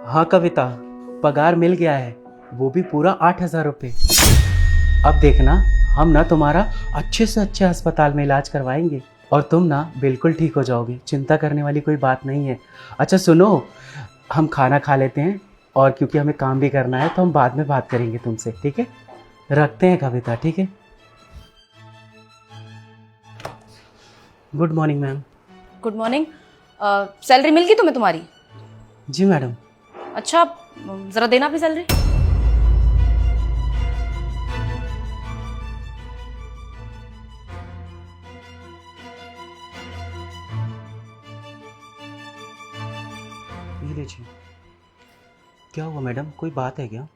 हाँ कविता, पगार मिल गया है, वो भी पूरा 8,000 रुपये। अब देखना, हम ना तुम्हारा अच्छे से अच्छे अस्पताल में इलाज करवाएंगे और तुम ना बिल्कुल ठीक हो जाओगे। चिंता करने वाली कोई बात नहीं है। अच्छा सुनो, हम खाना खा लेते हैं और क्योंकि हमें काम भी करना है तो हम बाद में बात करेंगे तुमसे, ठीक है? रखते हैं कविता, ठीक है? Good morning ma'am. Good morning. Salary मिल गई तुम्हें तुम्हारी? जी मैडम। अच्छा, ज़रा देना अपनी सैलरी। ये लीजिए। क्या हुआ मैडम, कोई बात है क्या?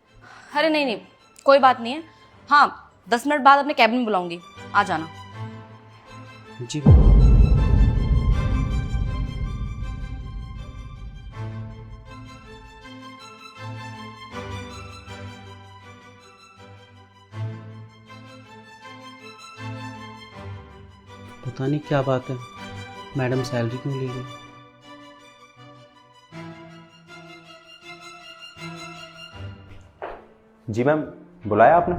अरे नहीं नहीं, कोई बात नहीं है। हाँ, 10 मिनट बाद अपने कैबिन में बुलाऊंगी, आ जाना। जी मैडम। पता नहीं क्या बात है, मैडम सैलरी क्यों ले गई? जी मैम, बुलाया आपने?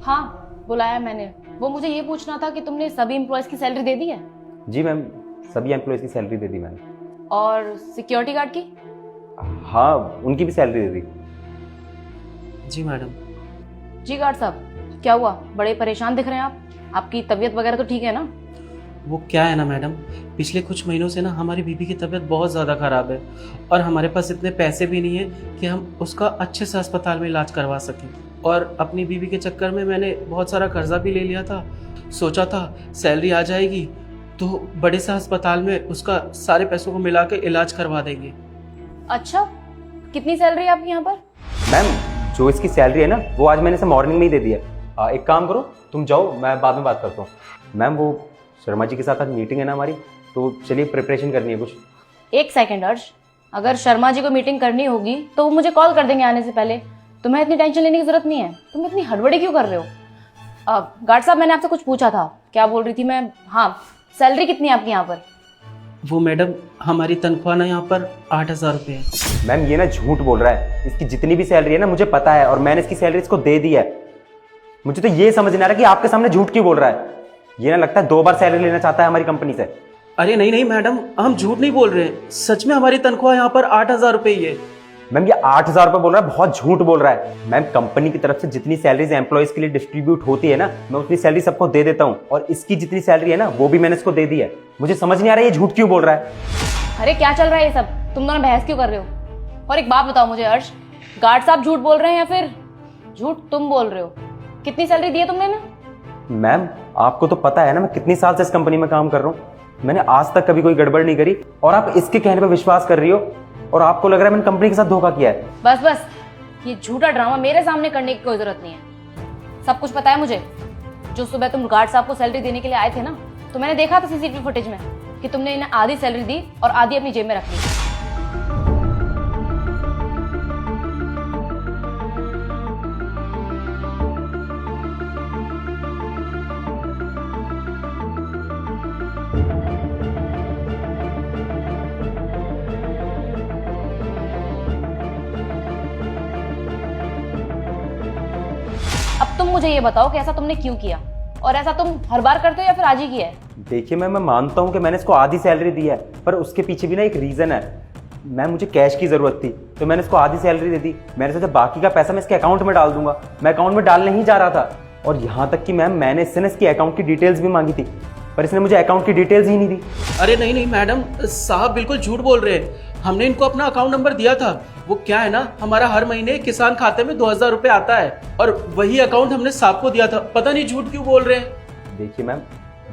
हाँ, बुलाया मैंने। वो मुझे ये पूछना था कि तुमने सभी एम्प्लॉयज़ की सैलरी दे दी है? जी मैम, सभी एम्प्लॉयज़ की सैलरी दे दी मैंने। और सिक्योरिटी गार्ड की? हाँ, उनकी भी सैलरी दे दी। जी मैडम। जी गार्ड साहब, क्या हुआ? बड़े परेशान दिख रहे हैं आप। आपकी तबीयत वगैरह तो ठीक है ना? वो क्या है ना मैडम, पिछले कुछ महीनों से ना हमारी बीबी की तबीयत बहुत ज़्यादा ख़राब है और हमारे पास इतने पैसे भी नहीं है कि हम उसका अच्छे से अस्पताल में इलाज करवा सकें। और अपनी बीबी के चक्कर में मैंने बहुत सारा कर्जा भी ले लिया था। सोचा था सैलरी आ जाएगी तो बड़े से अस्पताल में उसका सारे पैसों को मिला के इलाज करवा देंगे। अच्छा, कितनी सैलरी है आपकी यहाँ पर? मैम, जो इसकी सैलरी है ना, वो आज मैंने इसे मॉर्निंग में ही दे दी है। एक काम करो, तुम जाओ, मैं बाद में बात करता हूँ। मैम, वो शर्मा जी के साथ आज मीटिंग है ना हमारी, तो चलिए प्रिपरेशन करनी है कुछ। एक सेकंड हर्ष, अगर शर्मा जी को मीटिंग करनी होगी तो वो मुझे कॉल कर देंगे आने से पहले। तुम्हें इतनी टेंशन लेने की जरूरत नहीं है। तुम इतनी हड़बड़ी क्यों कर रहे हो? गार्ड साहब, मैंने आपसे कुछ पूछा था, क्या बोल रही थी मैं? हाँ, सैलरी कितनी है आपकी यहाँ पर? वो मैडम, हमारी तनख्वाह ना यहाँ पर 8,000 रुपये है। मैम, ये ना झूठ बोल रहा है। इसकी जितनी भी सैलरी है ना, मुझे पता है और मैंने इसकी सैलरी इसको दे दी है। मुझे तो ये समझ नहीं आ रहा कि आपके सामने झूठ क्यों बोल रहा है। ये ना लगता है 2 बार सैलरी लेना चाहता है हमारी कंपनी से। अरे नहीं नहीं मैडम, हम झूठ नहीं बोल रहे हैं, सच में हमारी तनख्वाह यहाँ पर 8,000 रुपये ही है। मैम, ये 8,000 रुपये बोल रहा है, बहुत झूठ बोल रहा है। मैम, कंपनी की तरफ से जितनी सैलरीज एम्प्लॉयज के लिए डिस्ट्रीब्यूट होती है ना, मैं उतनी सैलरी सबको दे देता हूँ और इसकी जितनी सैलरी है ना, वो भी मैंने इसको दे दी है। मुझे समझ नहीं आ रहा है ये झूठ क्यों बोल रहा है। अरे क्या चल रहा है ये सब? तुम दोनों बहस क्यों कर रहे हो? और एक बात बताओ मुझे हर्ष, गार्ड साहब झूठ बोल रहे हैं या फिर झूठ तुम बोल रहे हो? कितनी सैलरी दी है तुमने ना? मैम, आपको तो पता है ना मैं कितनी साल से इस कंपनी में काम कर रहा हूँ। मैंने आज तक कभी कोई गड़बड़ नहीं करी और आप इसके कहने पर विश्वास कर रही हो और आपको लग रहा है मैंने कंपनी के साथ धोखा किया है। बस बस, ये झूठा ड्रामा मेरे सामने करने की कोई जरूरत नहीं है। सब कुछ पता है मुझे। जो सुबह तुम गार्ड साहब को सैलरी देने के लिए आए थे ना, तो मैंने देखा था सीसीटीवी फुटेज में कि तुमने इन्हें आधी सैलरी दी और आधी अपनी जेब में रख ली। अब तुम मुझे ये बताओ कि ऐसा तुमने क्यों किया, और ऐसा तुम हर बार करते हो या फिर आज ही किया है? देखिए मैम, मैं मानता हूँ कि मैंने इसको आधी सैलरी दी है, पर उसके पीछे भी ना एक रीजन है। मैम, मुझे कैश की जरूरत थी तो मैंने इसको आधी सैलरी दे दी। मैंने सोचा बाकी का पैसा मैं इसके अकाउंट में डाल दूंगा। मैं अकाउंट में डालने ही जा रहा था और यहाँ तक कि मैम, मैंने इससे ना इसकी अकाउंट की डिटेल्स भी मांगी थी, पर इसने मुझे अकाउंट की डिटेल्स ही नहीं दी। अरे नहीं नहीं मैडम साहब, बिल्कुल झूठ बोल रहे हैं। हमने इनको अपना अकाउंट नंबर दिया था। वो क्या है ना, हमारा हर महीने किसान खाते में 2,000 रुपये आता है और वही अकाउंट हमने साहब को दिया था। पता नहीं झूठ क्यों बोल रहे हैं। देखिए मैम,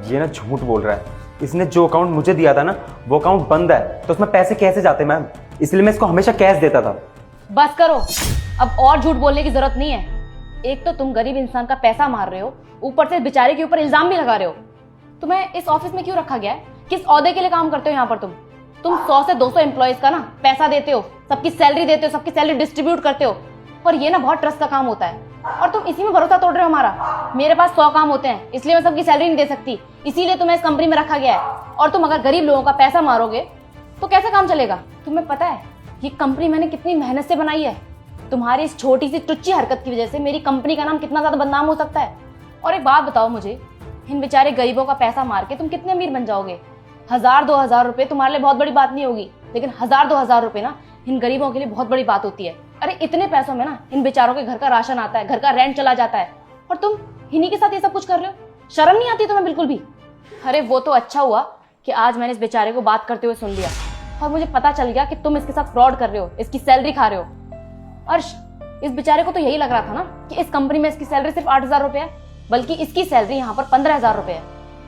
ये ना झूठ बोल रहा है। इसने जो अकाउंट मुझे दिया था ना, वो अकाउंट बंद है, तो उसमें पैसे कैसे जाते मैम? इसलिए मैं इसको हमेशा कैश देता था। बस करो, अब और झूठ बोलने की जरूरत नहीं है। एक तो तुम गरीब इंसान का पैसा मार रहे हो, ऊपर से बेचारे के ऊपर इल्जाम भी लगा रहे हो। तुम्हें इस ऑफिस में क्यों रखा गया है? किस ओहदे के लिए काम करते हो यहाँ पर? तुम 100 से 200 एम्प्लॉयज का ना पैसा देते हो, सबकी सैलरी देते हो, सबकी सैलरी डिस्ट्रीब्यूट करते हो, और ये ना बहुत ट्रस्ट का काम होता है और तुम इसी में भरोसा तोड़ रहे हो हमारा। मेरे पास 100 काम होते हैं, इसलिए मैं सबकी सैलरी नहीं दे सकती, इसीलिए तुम्हें इस कंपनी में रखा गया है। और तुम अगर गरीब लोगों का पैसा मारोगे तो कैसे काम चलेगा? तुम्हें पता है ये कंपनी मैंने कितनी मेहनत से बनाई है। तुम्हारी इस छोटी सी टुच्ची हरकत की वजह से मेरी कंपनी का नाम कितना ज्यादा बदनाम हो सकता है। और एक बात बताओ मुझे, इन बेचारे गरीबों का पैसा मार के तुम कितने अमीर बन जाओगे? 1000-2000 रुपए तुम्हारे लिए बहुत बड़ी बात नहीं होगी, लेकिन 1000-2000 रुपए ना इन गरीबों के लिए बहुत बड़ी बात होती है। अरे इतने पैसों में ना इन बेचारों के घर का राशन आता है, घर का रेंट चला जाता है, और तुम इन्हीं के साथ ये सब कुछ कर रहे हो। शर्म नहीं आती तुम्हें बिल्कुल भी? अरे वो तो अच्छा हुआ कि आज मैंने इस बेचारे को बात करते हुए सुन लिया और मुझे पता चल गया कि तुम इसके साथ फ्रॉड कर रहे हो, इसकी सैलरी खा रहे हो। अर्श, इस बेचारे को तो यही लग रहा था ना कि इस कंपनी में इसकी सैलरी सिर्फ 8000 रुपए है, बल्कि इसकी सैलरी यहाँ पर 15000 रुपए है।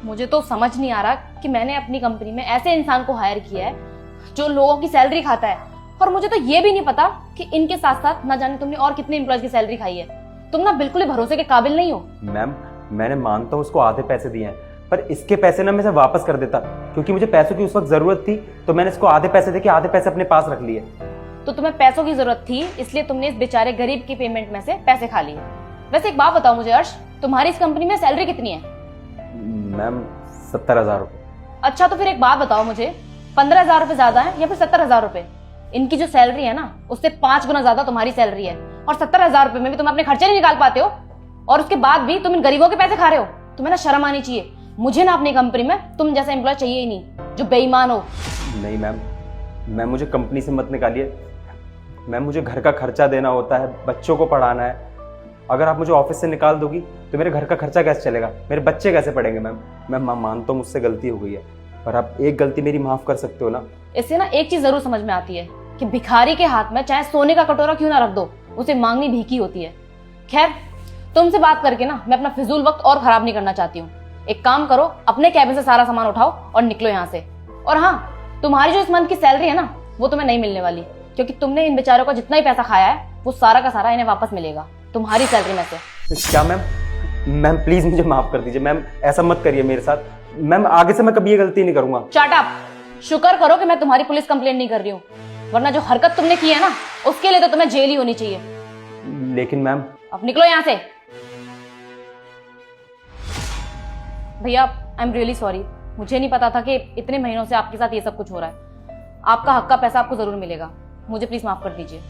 मुझे तो समझ नहीं आ रहा कि मैंने अपनी कंपनी में ऐसे इंसान को हायर किया है जो लोगों की सैलरी खाता है, और मुझे तो ये भी नहीं पता कि इनके साथ साथ ना जाने तुमने और कितने एम्प्लॉयज की सैलरी खाई है। तुम ना बिल्कुल ही भरोसे के काबिल नहीं हो। मैम, मैंने मानता हूँ उसको आधे पैसे दिए हैं, पर इसके पैसे ना मैं इसे वापस कर देता, क्योंकि मुझे पैसों की उस वक्त जरूरत थी, तो मैंने इसको आधे पैसे देके आधे पैसे अपने पास रख लिए। तो तुम्हें पैसों की जरूरत थी, इसलिए तुमने इस बेचारे गरीब की पेमेंट में से पैसे खा लिए। वैसे एक बात बताओ मुझे अर्श, तुम्हारी इस कंपनी में सैलरी कितनी है? मैम 70,000 रुपये। अच्छा, तो फिर एक बात बताओ मुझे, 15,000 रुपए ज्यादा है या फिर 70,000 रुपए? इनकी जो सैलरी है ना, उससे 5 गुना ज्यादा तुम्हारी सैलरी है, और 70,000 रुपए में भी तुम अपने खर्चे नहीं निकाल पाते हो, और उसके बाद भी तुम इन गरीबों के पैसे खा रहे हो। तुम्हें ना शर्म आनी चाहिए। मुझे ना अपनी कंपनी में तुम जैसा एम्प्लॉय चाहिए ही नहीं जो बेईमान हो। नहीं मैम, मुझे कंपनी से मत निकालिए मैम, मुझे घर का खर्चा देना होता है, बच्चों को पढ़ाना है। अगर आप मुझे ऑफिस से निकाल दोगी तो मेरे घर का खर्चा कैसे चलेगा, मेरे बच्चे कैसे पढ़ेंगे? मैम, मैं मानता हूँ मुझसे गलती हो गई है, पर आप एक गलती मेरी माफ कर सकते हो ना? इससे ना एक चीज जरूर समझ में आती है कि भिखारी के हाथ में चाहे सोने का कटोरा क्यों ना रख दो, उसे मांगनी भीखी होती है। खैर, तुमसे बात करके ना मैं अपना फिजूल वक्त और खराब नहीं करना चाहती हूँ। एक काम करो, अपने कैबिन से सारा सामान उठाओ और निकलो यहाँ से। और हाँ, तुम्हारी जो इस मंथ की सैलरी है ना, वो तुम्हें नहीं मिलने वाली, क्योंकि तुमने इन बेचारों का जितना ही पैसा खाया है वो सारा का सारा इन्हें वापस मिलेगा तुम्हारी सैलरी में से। क्या मैम? मैम प्लीज मुझे माफ कर दीजिए मैम, ऐसा मत करिए मेरे साथ मैम, आगे से मैं कभी ये गलती नहीं करूंगा। Shut up! शुक्र करो कि मैं तुम्हारी पुलिस कंप्लेंट नहीं कर रही हूँ, वरना जो हरकत तुमने की है ना, उसके लिए तो तुम्हें जेल ही होनी चाहिए। लेकिन मैम, अब निकलो यहाँ से। भैया, आई एम रियली सॉरी, मुझे नहीं पता था कि इतने महीनों से आपके साथ ये सब कुछ हो रहा है। आपका हक का पैसा आपको जरूर मिलेगा, मुझे प्लीज माफ कर दीजिए।